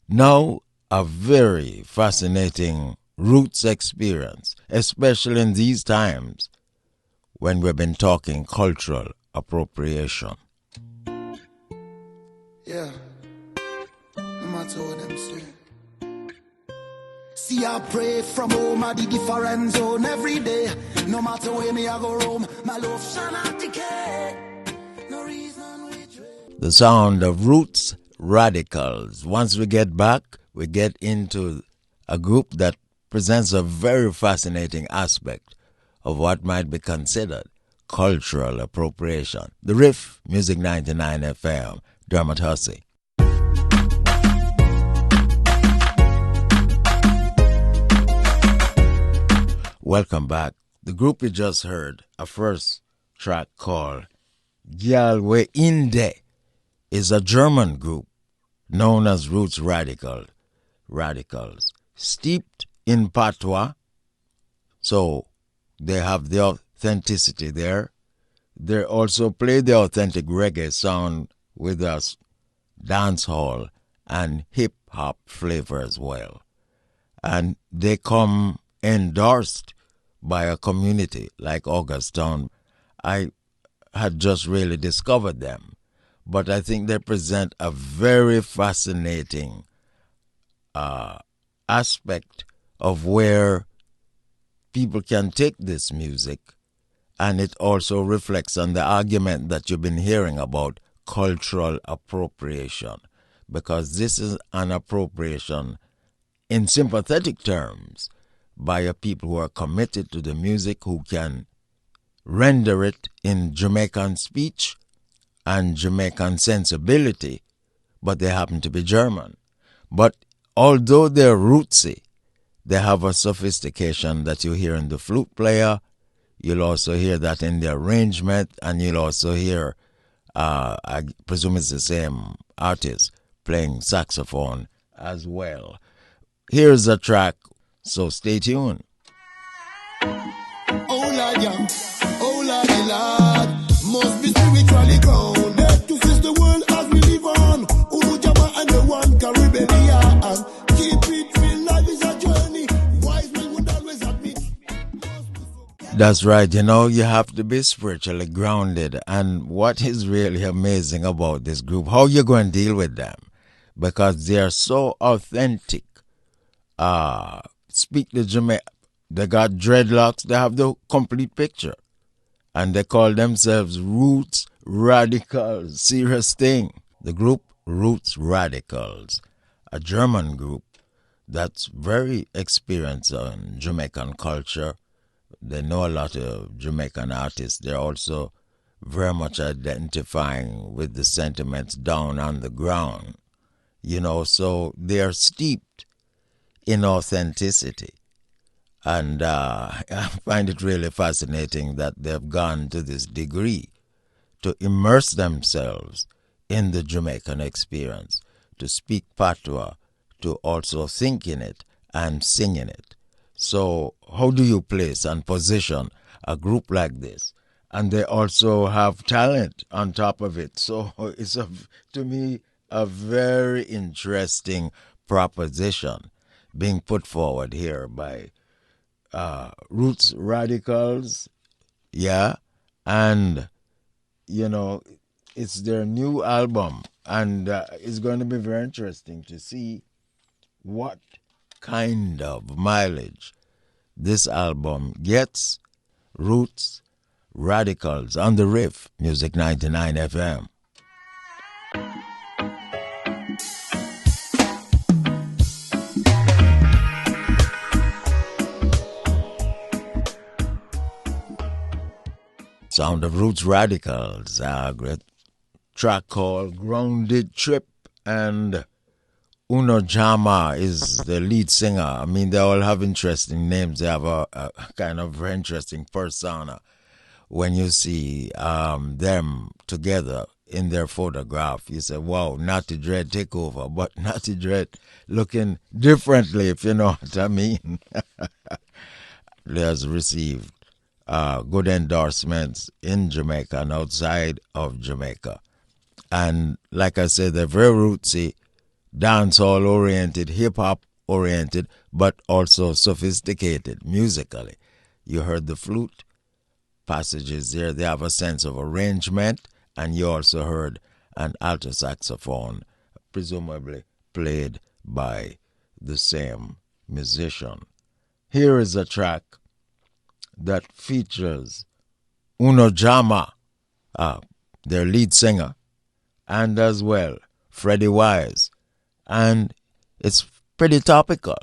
Now, a very fascinating roots experience, especially in these times when we've been talking cultural appropriation. Yeah, no matter what them say. See, I pray from home at the different zone every day. No matter where me I go roam, my love shall not decay. No reason we trade. The sound of Rootz Radicals. Once we get back, we get into a group that presents a very fascinating aspect of what might be considered cultural appropriation. The Riff, Music 99 FM, Dermott Hussley. Welcome back. The group you just heard, a first track called Weh In Deh, is a German group known as Rootz Radicals, steeped in Patwah, so they have the authenticity there. They also play the authentic reggae sound with us, dancehall and hip-hop flavor as well. And they come endorsed by a community like Augustown. I had just really discovered them, but I think they present a very fascinating aspect of where people can take this music, and it also reflects on the argument that you've been hearing about cultural appropriation, because this is an appropriation in sympathetic terms by a people who are committed to the music, who can render it in Jamaican speech and Jamaican sensibility, but they happen to be German. But although they're rootsy, they have a sophistication that you hear in the flute player. You'll also hear that in the arrangement, and you'll also hear, I presume it's the same artist, playing saxophone as well. Here's a track, so stay tuned. Oh Lord, yeah. Oh Lordy Lord, must be spiritually grounded to face the world as we live on. Uru Jama and the one Caribbean. Keep it real, life is a journey. Wise men would always admit. That's right, you know, you have to be spiritually grounded. And what is really amazing about this group, how you're going to deal with them, because they are so authentic. Speak the Jamaican. They got dreadlocks. They have the complete picture. And they call themselves Rootz Radicals. Serious thing. The group Rootz Radicals, a German group that's very experienced on Jamaican culture. They know a lot of Jamaican artists. They're also very much identifying with the sentiments down on the ground. You know, so they're steeped in authenticity. And I find it really fascinating that they've gone to this degree to immerse themselves in the Jamaican experience, to speak Patwah, to also think in it and sing in it. So how do you place and position a group like this? And they also have talent on top of it. So it's, to me, a very interesting proposition being put forward here by Rootz Radicals, yeah, and, you know, it's their new album, and it's going to be very interesting to see what kind of mileage this album gets. Rootz Radicals on the Riff, Music 99 FM. Sound of Rootz Radicals, a great track called Grounded Trip, and Uno Jama is the lead singer. I mean, they all have interesting names. They have a kind of very interesting persona when you see them together in their photograph. You say, wow, Natty Dread take over, but Natty Dread looking differently, if you know what I mean. They has received good endorsements in Jamaica and outside of Jamaica. And like I said, they're very rootsy. dancehall oriented, hip hop oriented, but also sophisticated musically. You heard the flute passages there, they have a sense of arrangement, and you also heard an alto saxophone, presumably played by the same musician. Here is a track that features Uno Jama, their lead singer, and as well Freddie Wise, and it's pretty topical.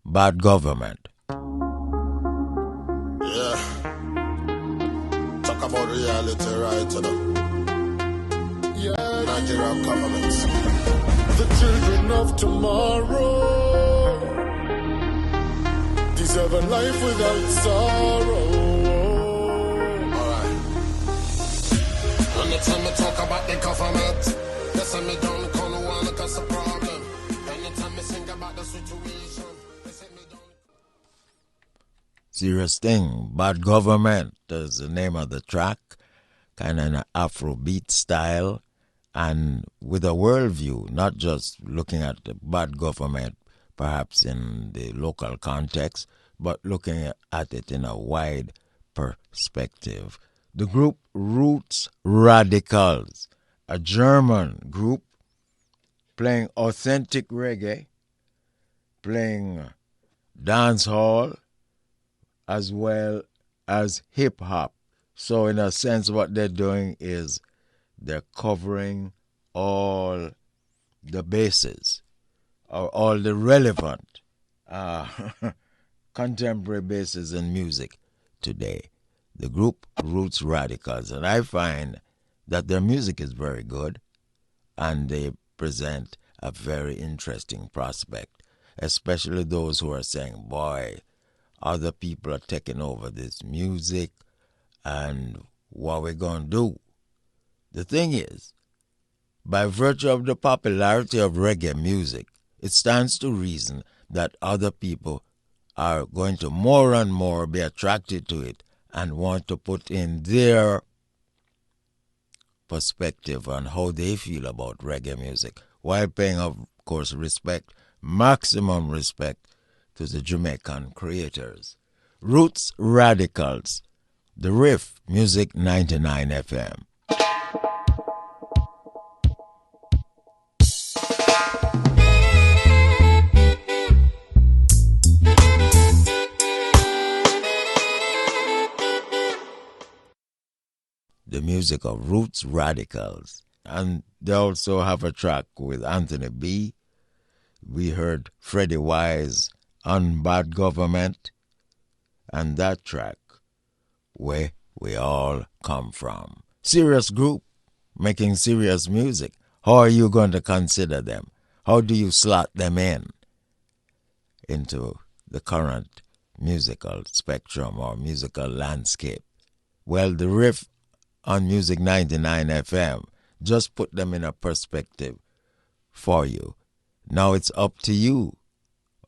Bad Government. Yeah. Talk about reality, right? Yeah. Nigerian governments. The children of tomorrow deserve a life without sorrow. Alright. Anytime I talk about the government, they say me don't call no one cause a problem. Anytime I sing about the situation, they say me don't. Serious thing. Bad Government is the name of the track, kind of an Afrobeat style, and with a worldview, not just looking at the bad government perhaps in the local context, but looking at it in a wide perspective. The group Rootz Radicals, a German group playing authentic reggae, playing dancehall, as well as hip-hop. So in a sense, what they're doing is they're covering all the bases, or all the relevant contemporary bases in music today. The group Rootz Radicals, and I find that their music is very good, and they present a very interesting prospect, especially those who are saying, boy, other people are taking over this music, and what we're going to do? The thing is, by virtue of the popularity of reggae music, it stands to reason that other people are going to more and more be attracted to it and want to put in their perspective on how they feel about reggae music, while paying, of course, respect, maximum respect, to the Jamaican creators. Rootz Radicals, the Riff, Music 99 FM. The music of Rootz Radicals. And they also have a track with Anthony B. We heard Freddie Wise on Bad Government, and that track, Where We All Come From. Serious group, making serious music. How are you going to consider them? How do you slot them into the current musical spectrum or musical landscape? Well, the Riff on Music 99 FM just put them in a perspective for you. Now it's up to you,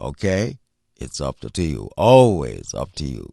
okay? It's up to you, always up to you.